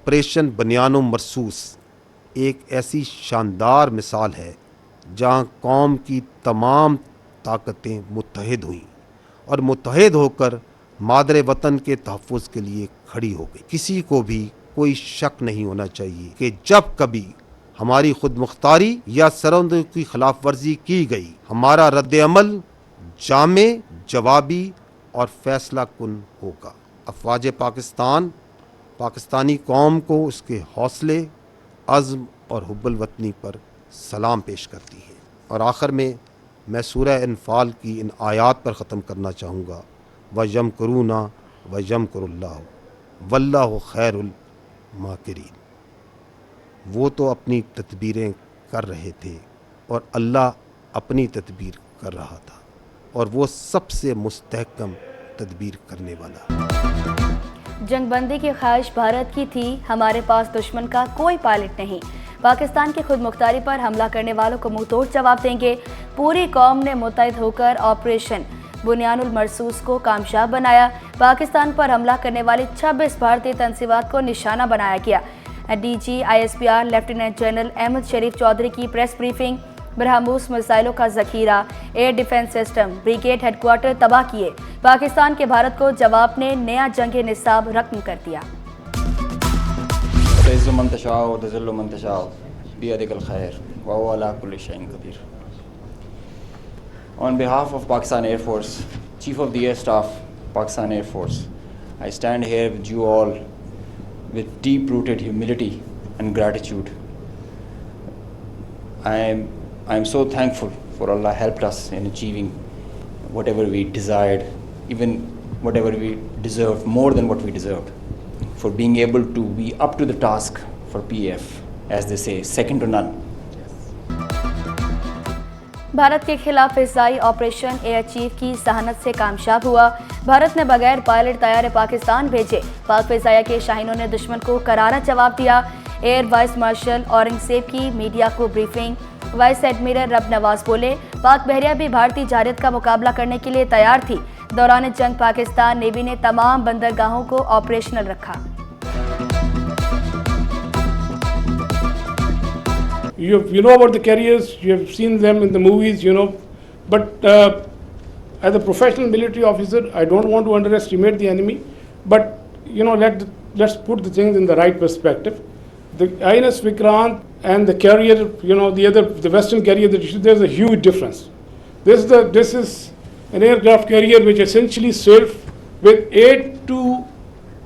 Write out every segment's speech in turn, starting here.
Operation बनियानो मरसूस एक ऐसी शानदार मिसाल है जहां कौम की तमाम ताकतें मुत्तहिद हुईं और मुत्तहिद होकर मादरे वतन के तहफ़्फ़ुज़ के लिए खड़ी हो गई। किसी को भी कोई शक नहीं होना चाहिए कि जब कभी हमारी खुद मुख्तारी या सरहदों की खिलाफ वर्जी की गई, हमारा रद्द अमल जामे, जवाबी और फैसला कुन होगा। अफवाज पाकिस्तान पाकिस्तानी कौम को उसके हौसले, अज़्म और हुब्बुल वतनी पर सलाम पेश करती है। और आखिर में मैं सूरह अनफाल की इन आयात पर ख़त्म करना चाहूँगा, व यमकुरूना व यमकुरुल्लाह वल्लाहु खैरुल माकिरीन। वो तो अपनी तदबीरें कर रहे थे और अल्लाह अपनी तदबीर कर रहा था, और वो सबसे मुस्तहकम तदबीर करने वाला। जंगबंदी की ख्वाहिश भारत की थी, हमारे पास दुश्मन का कोई पायलट नहीं। पाकिस्तान की खुद मुख्तारी पर हमला करने वालों को मुंह तोड़ जवाब देंगे। पूरी कौम ने मुत्तहिद होकर ऑपरेशन बुनियानुल मरसूस को कामयाब बनाया। पाकिस्तान पर हमला करने वाली 26 भारतीय तंजीमात को निशाना बनाया गया। DG ISPR lieutenant general Ahmed Sharif Chaudhry की प्रेस ब्रीफिंग। ब्रह्मोस मिसाइलों का जखीरा, air defence system, brigade headquarter तबाह किए। पाकिस्तान के भारत को जवाब ने नया जंग निसाब रकम कर दिया। On behalf of Pakistan Air Force, Chief of the Air Staff, Pakistan Air Force, I stand here with you all with deep-rooted humility and gratitude. I am so thankful for Allah helped us in achieving whatever we desired, even whatever we deserved, more than what we deserved, for being able to be up to the task for PF, as they say, second to none. Bharat के खिलाफ Fizaia operation air chief की सहानत से कामयाब हुआ। भारत ने बगैर pilot तैयारे पाकिस्तान भेजे। पाक फिजाया के शाहीनों ने दुश्मन को करारा जवाब दिया। एयर वाइस मार्शल औरंगजेब की मीडिया को ब्रीफिंग। वाइस एडमिरल रब नवाज बोले, पाक बहरिया भी भारतीय जारियत का मुकाबला करने के लिए तैयार थी। दौरान जंग पाकिस्तान नेवी ने तमाम बंदरगाहों को ऑपरेशनल रखा। You know about the carriers, you have seen them in the movies, but as a professional military officer, I don't want to underestimate the enemy, but let's put the things in the right perspective. The INS Vikrant and the carrier, the Western carrier, there's a huge difference. This is an aircraft carrier which essentially served with 8 to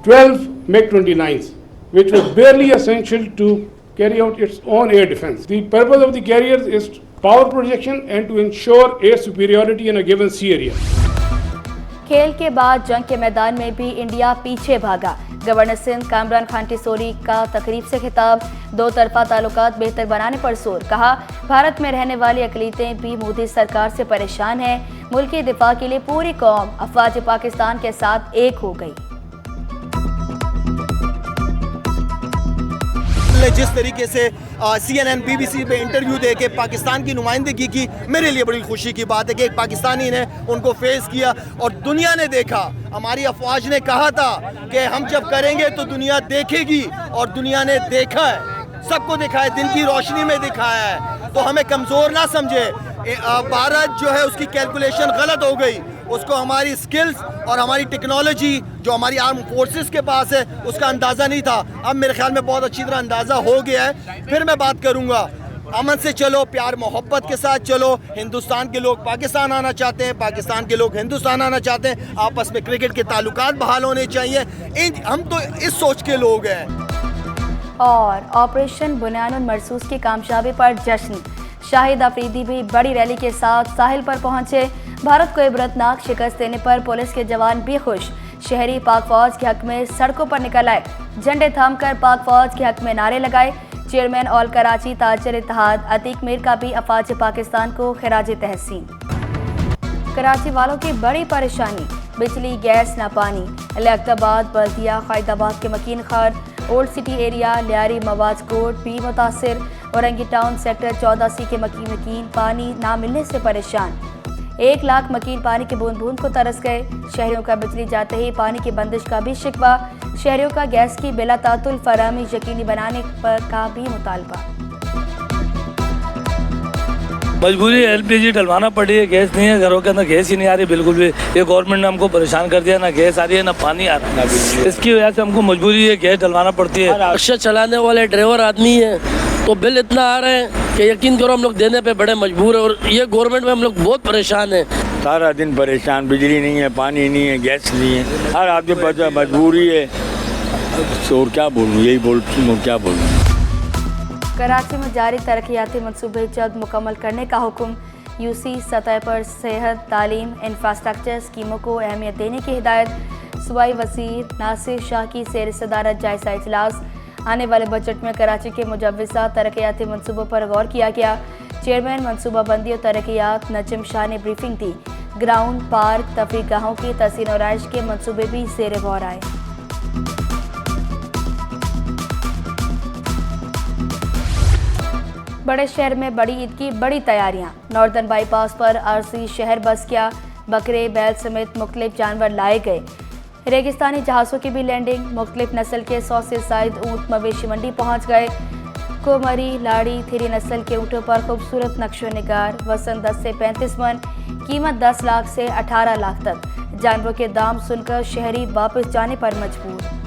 12 MiG-29s, which was barely essential to carry out its own air defense. The purpose of the carriers is power projection and to ensure air superiority in a given sea area. खेल के बाद जंग के मैदान में भी India पीछे भागा। गवर्नर सिंध कामरान खान टिसोरी का तकरीब से खिताब। दो तरफा ताल्लुकात बेहतर बनाने पर जोर। कहा, भारत में रहने वाली अकलीतें भी मोदी सरकार से परेशान हैं। मुल्क के दिफा के लिए पूरी कौम अफवाज पाकिस्तान के साथ एक हो गई। जिस तरीके से CNN BBC पे इंटरव्यू दे के पाकिस्तान की नुमाइंदगी की, मेरे लिए बड़ी खुशी की बात है कि एक पाकिस्तानी ने उनको फेस किया और दुनिया ने देखा। हमारी अफवाज ने कहा था कि हम जब करेंगे तो दुनिया देखेगी, और दुनिया ने देखा है, सबको देखा है, दिन की रोशनी में दिखाया है। तो हमें कमज़ोर ना समझे। भारत जो है उसकी कैलकुलेशन गलत हो गई, उसको हमारी स्किल्स और हमारी टेक्नोलॉजी जो हमारी आर्म फोर्सेस के पास है उसका अंदाज़ा नहीं था। अब मेरे ख्याल में बहुत अच्छी तरह अंदाज़ा हो गया है। फिर मैं बात करूँगा, अमन से चलो, प्यार मोहब्बत के साथ चलो। हिंदुस्तान के लोग पाकिस्तान आना चाहते हैं, पाकिस्तान के लोग हिंदुस्तान आना चाहते हैं। आपस में क्रिकेट के ताल्लुकात बहाल होने चाहिए। हम तो इस सोच के लोग हैं। और ऑपरेशन बुनियानुल मरसूस की कामयाबी पर जश्न। शाहिद अफरीदी भी बड़ी रैली के साथ साहिल पर पहुंचे। भारत को इबरतनाक शिकस्त देने पर पुलिस के जवान भी खुश। शहरी पाक फौज के हक में सड़कों पर निकल आए। झंडे थामकर पाक फौज के हक में नारे लगाए। चेयरमैन ऑल कराची ताजर इत्तेहाद अतीक मीर का भी अफवाज पाकिस्तान को खिराज तहसीन। कराची वालों की बड़ी परेशानी, बिजली गैस न पानी। लियाकताबाद बल्दिया क़ायदाबाद के मकीन खर, ओल्ड सिटी एरिया लियारी मवाज कोट भी मुतासिर। औरंगी टाउन सेक्टर 14C के मकीन पानी ना मिलने से परेशान। 1 लाख मकीन पानी के बूंद बूंद को तरस गए। शहरियों का बिजली जाते ही पानी की बंदिश का भी शिकवा। शहरियों का गैस की बिला तातुल फराहमी यकीनी बनाने पर का भी मुतालबा। मजबूरी एलपीजी डलवाना पड़ी है, गैस नहीं है, घरों के अंदर गैस ही नहीं आ रही बिल्कुल भी। ये गवर्नमेंट ने हमको परेशान कर दिया, ना गैस आ रही है ना पानी आ रहा है। इसकी वजह से हमको मजबूरी है गैस डलवाना पड़ती है। रिक्शा चलाने वाले ड्राइवर आदमी है तो बिल इतना आ रहे हैं कि यकीन करो हम लोग देने पे बड़े मजबूर है और ये गवर्नमेंट में हम लोग बहुत परेशान हैं। सारा दिन परेशान, बिजली नहीं है, पानी नहीं है, गैस नहीं है, हर आदमी पर मजबूरी है। और क्या बोलूँ, यही बोलूँ, क्या बोलूँ। कराची में जारी तरक्याती मंसूबे जल्द मुकम्मल करने का हुक्म। यूसी सतह पर सेहत, तालीम, इंफ्रास्ट्रक्चर स्कीमों को अहमियत देने की हिदायत। सूबाई वज़ीर नासिर शाह की सैर सदारत जायजा इजलास। आने वाले बजट में कराची के मुजव्वज़ा तरक्याती मंसूबों पर गौर किया गया। चेयरमैन मनसूबाबंदी और तरक्यात नजम शाह ने ब्रीफिंग दी। ग्राउंड, पार्क, तफरीह गाहों की तहसीन और आइश के मंसूबे भी ज़ेर गौर आए। बड़े शहर में बड़ी ईद की बड़ी तैयारियां। नॉर्दर्न बाईपास पर आरसी शहर बस किया। बकरे, बैल समेत मुख्तलिफ जानवर लाए गए। रेगिस्तानी जहाज़ों की भी लैंडिंग। मुख्तलिफ नस्ल के 100 से ज़ायद ऊँट मवेशी मंडी पहुँच गए। कोमरी, लाड़ी, थिरी नस्ल के ऊँटों पर खूबसूरत नक्शो निगार। वज़न 10 से 35 मन, कीमत 10 लाख से 18 लाख तक। जानवरों के दाम सुनकर शहरी वापस जाने पर मजबूर।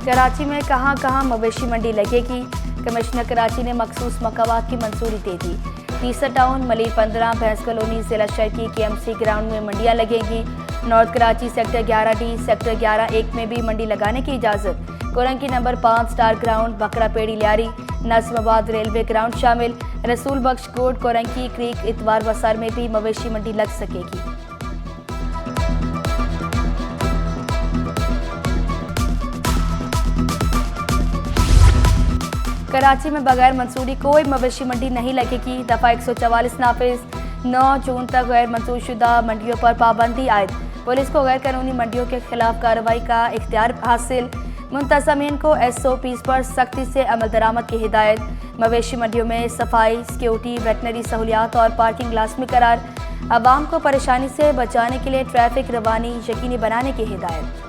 कराची में कहां मवेशी मंडी लगेगी। कमिश्नर कराची ने मखसूस मकामात की मंजूरी दे दी। तीसरा टाउन, मलिर 15, भैंस कॉलोनी, जिला शहर की KMC ग्राउंड में मंडियां लगेंगी। North Karachi sector 11D, sector 11-1 में भी मंडी लगाने की इजाज़त। कोरंकी नंबर 5 स्टार ग्राउंड, बकरा पेड़ी लियारी, नाजिमाबाद रेलवे ग्राउंड शामिल। रसूल बख्श कोट, कोरंकी क्रीक, इतवार वसार में भी मवेशी मंडी लग सकेगी। कराची में बगैर मंजूरी कोई मवेशी मंडी नहीं लगेगी। दफ़ा 144 नाफिज। 9 जून तक गैर मंजूरशुदा मंडियों पर पाबंदी आयद। पुलिस को गैर कानूनी मंडियों के खिलाफ कार्रवाई का इख्तियार हासिल। मुंतज़मीन को SOPs पर सख्ती से अमल दरामद की हिदायत। मवेशी मंडियों में सफाई, सिक्योरिटी, वेटनरी सहूलियात और पार्किंग लाजमी करार। आवाम को परेशानी से बचाने के लिए ट्रैफिक रवानी यकीनी बनाने की हिदायत।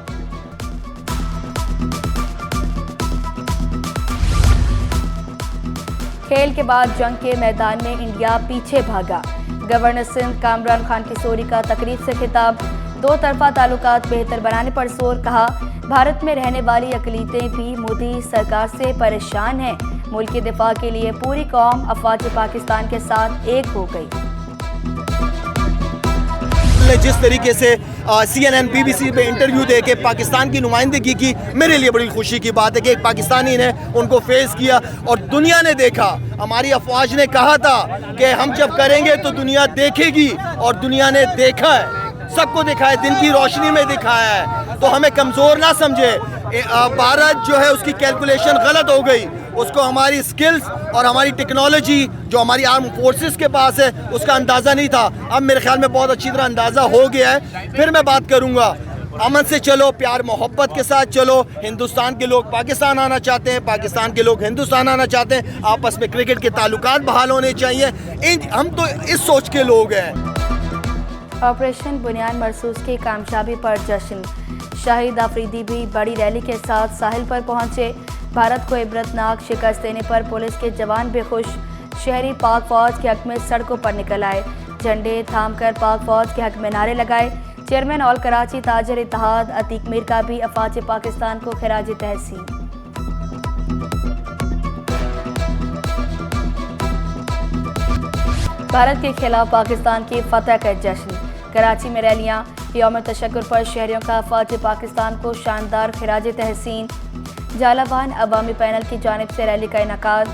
खेल के बाद जंग के मैदान में इंडिया पीछे भागा। गवर्नर सिंध कामरान खान किशोरी का तकरीब से खिताब। 2 तरफा ताल्लुकात बेहतर बनाने पर जोर। कहा, भारत में रहने वाली अकलीतें भी मोदी सरकार से परेशान हैं। मुल्क के दिफा के लिए पूरी कौम अफवाज पाकिस्तान के साथ एक हो गई। जिस तरीके से CNN BBC पे इंटरव्यू दे के पाकिस्तान की नुमाइंदगी की, मेरे लिए बड़ी खुशी की बात है कि एक पाकिस्तानी ने उनको फेस किया और दुनिया ने देखा। हमारी अफवाज ने कहा था कि हम जब करेंगे तो दुनिया देखेगी और दुनिया ने देखा है, सबको दिखाया है, दिन की रोशनी में दिखाया है। तो हमें कमज़ोर ना समझे। भारत जो है उसकी कैलकुलेशन गलत हो गई, उसको हमारी स्किल्स और हमारी टेक्नोलॉजी जो हमारी आर्म फोर्सेस के पास है उसका अंदाज़ा नहीं था। अब मेरे ख्याल में बहुत अच्छी तरह अंदाज़ा हो गया है। फिर मैं बात करूँगा, अमन से चलो, प्यार मोहब्बत के साथ चलो। हिंदुस्तान के लोग पाकिस्तान आना चाहते हैं, पाकिस्तान के लोग हिंदुस्तान आना चाहते हैं। आपस में क्रिकेट के ताल्लुकात बहाल होने चाहिए। हम तो इस सोच के लोग हैं। ऑपरेशन बुनियान मरसूस की कामयाबी पर जश्न। शाहिद आफरीदी भी बड़ी रैली के साथ साहिल पर पहुंचे। भारत को इबरतनाक शिकस्त देने पर पुलिस के जवान भी खुश। शहरी पाक फौज के हक में सड़कों पर निकल आए। झंडे थाम कर पाक फौज के हक में नारे लगाए। चेयरमैन ऑल कराची ताजर इत्तेहाद अतीक मीर का भी अफवाज पाकिस्तान को खिराज तहसीन। भारत के खिलाफ पाकिस्तान की फतह का जश्न। कराची में रैलियां। यौम तशक्कुर पर शहरियों का अफवाज पाकिस्तान को शानदार खिराज तहसीन। जालाबान अवामी पैनल की जानिब से रैली का इनकाद।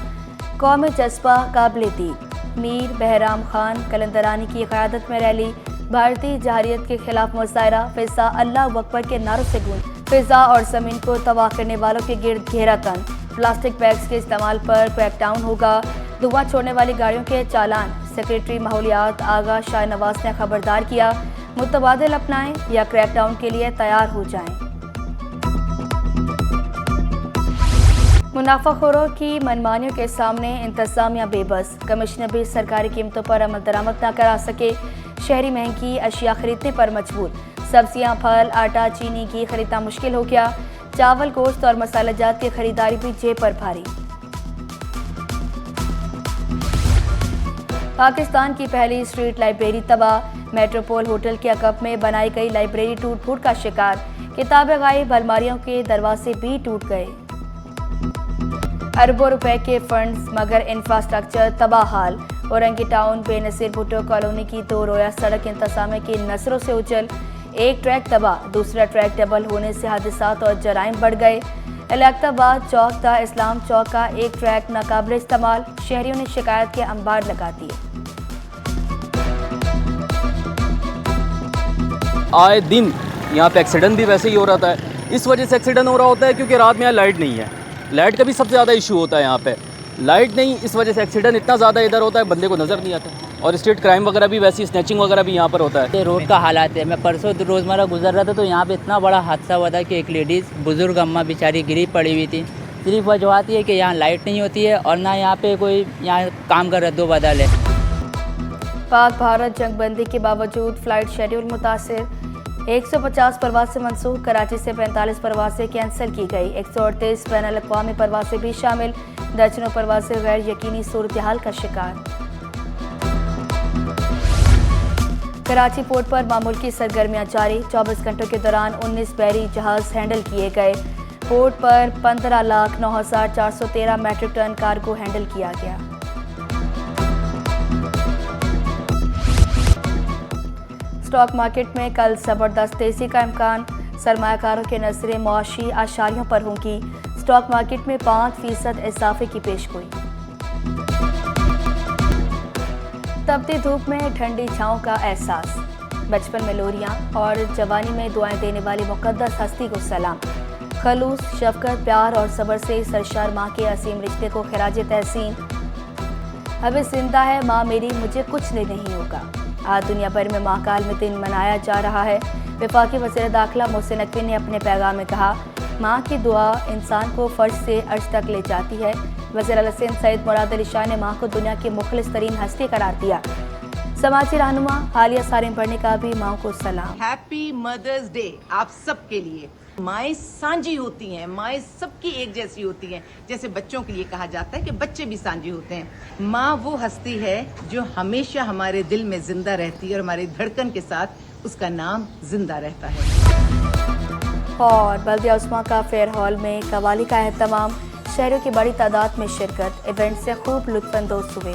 कौमी जज्बा काबिल-ए मीर बहराम खान कलंदरानी की क़यादत में रैली। भारतीय जहारियत के खिलाफ मुजाहरा। फिजा अल्लाह अकबर के नारों से गूंज। फिजा और ज़मीन को तबाह करने वालों के गिर्द घेरा तन। प्लास्टिक बैग्स के इस्तेमाल पर क्रैकडाउन होगा। धुआं छोड़ने वाली गाड़ियों के चालान। सेक्रेटरी माहौलियात आगा शाह नवाज ने खबरदार किया, मुतबादिल अपनाएं या क्रैकडाउन के लिए तैयार हो जाएं। मुनाफाखोरों की मनमानियों के सामने इंतजामिया बेबस। कमिश्नर भी सरकारी कीमतों पर अमल दरामद न करा सके। शहरी महंगी अशिया खरीदने पर मजबूर। सब्जियां, फल, आटा, चीनी, घी खरीदना मुश्किल हो गया। चावल, गोश्त और मसाला जात की खरीदारी भी जेब पर भारी। पाकिस्तान की पहली स्ट्रीट लाइब्रेरी तबाह। मेट्रोपोल होटल के अकब में बनाई गई लाइब्रेरी टूट फूट का शिकार। किताबें गायब, अलमारियों के दरवाजे भी टूट गए। अरबों रुपए के फंड्स मगर इंफ्रास्ट्रक्चर तबाह हाल। औरंगी टाउन बेनसीर भुट्टो कॉलोनी की 2 रोया सड़क इंतजामिया की नसरों से उजल। एक ट्रैक तबाह, दूसरा ट्रैक डबल होने से हादसात और जराइम बढ़ गए। इलाकबाद चौक था इस्लाम चौक का एक ट्रैक नाकाबिल इस्तेमाल। शहरियों ने शिकायत के अंबार लगा दिए। आए दिन यहाँ पे एक्सीडेंट भी वैसे ही हो रहा है। इस वजह से एक्सीडेंट हो रहा होता है क्योंकि रात में यहाँ लाइट नहीं है। लाइट का भी सबसे ज़्यादा इशू होता है यहाँ पे। लाइट नहीं, इस वजह से एक्सीडेंट इतना ज़्यादा इधर होता है, बंदे को नज़र नहीं आता। और स्ट्रीट क्राइम वगैरह भी वैसी, स्नैचिंग वगैरह भी यहाँ पर होता है। रोड का हालात है। मैं परसों रोज़मर्रा गुजर रहा था तो यहाँ पे इतना बड़ा हादसा हुआ था कि एक लेडीज़ बुज़ुर्ग अम्मा बेचारी गिरी पड़ी हुई थी। सिर्फ वजह है कि यहाँ लाइट नहीं होती है और ना यहाँ पे कोई यहाँ काम का रद्दोबदल है। पाक भारत जंगबंदी के बावजूद फ़्लाइट शेड्यूल मुतासिर। 150 परवासें मनसूख। कराची से 45 परवासें कैंसिल की गई। 138 बैन अल-अक़वामी परवासें भी शामिल। दर्जनों परवासें गैर यकीनी सूरत हाल का शिकार। कराची पोर्ट पर मामूल की सरगर्मियां जारी। 24 घंटों के दौरान 19 बहरी जहाज हैंडल किए गए। पोर्ट पर 15,09,413 मैट्रिक टन कार्गो हैंडल किया गया। स्टॉक मार्केट में कल ज़बरदस्त तेजी का इम्कान। सरमायाकारों के नजरें मुआशी आशारियों पर होंगी। स्टॉक मार्केट में 5% इजाफे की पेशगोई। तपती धूप में ठंडी छाँव का एहसास। बचपन में लोरियाँ और जवानी में दुआएं देने वाली मुक़द्दस हस्ती को सलाम। खलूस, शफ़क़त, प्यार और सब्र से सरशार माँ के असीम रिश्ते को खिराज तहसीन। अभी जिंदा है माँ मेरी, मुझे कुछ नहीं होगा। आज दुनिया भर में माँ का आलमी दिन मनाया जा रहा है। वफाकी वज़ीर दाखिला मोहसिन नकवी ने अपने पैगाम में कहा, माँ की दुआ इंसान को फर्श से अर्श तक ले जाती है। वज़ीर आला सिंध सैयद मुराद अली शाह ने माँ को दुनिया की मुखलिस तरीन हस्ती करार दिया। समाजी रहनुमा हालिया सारिम पढ़ने का भी माँ को सलाम। हैप्पी मदर्स डे आप सबके लिए। माएँ सांझी होती हैं, माएँ सबकी एक जैसी होती हैं। जैसे बच्चों के लिए कहा जाता है कि बच्चे भी सांझी होते हैं। माँ वो हस्ती है जो हमेशा हमारे दिल में जिंदा रहती है और हमारी धड़कन के साथ उसका नाम जिंदा रहता है। और बल्दिया उस्मा का फेयर हॉल में कवाली का एहतमाम। शहरों की बड़ी तादाद में शिरकत। इवेंट से खूब लुत्फानंदोज हुए।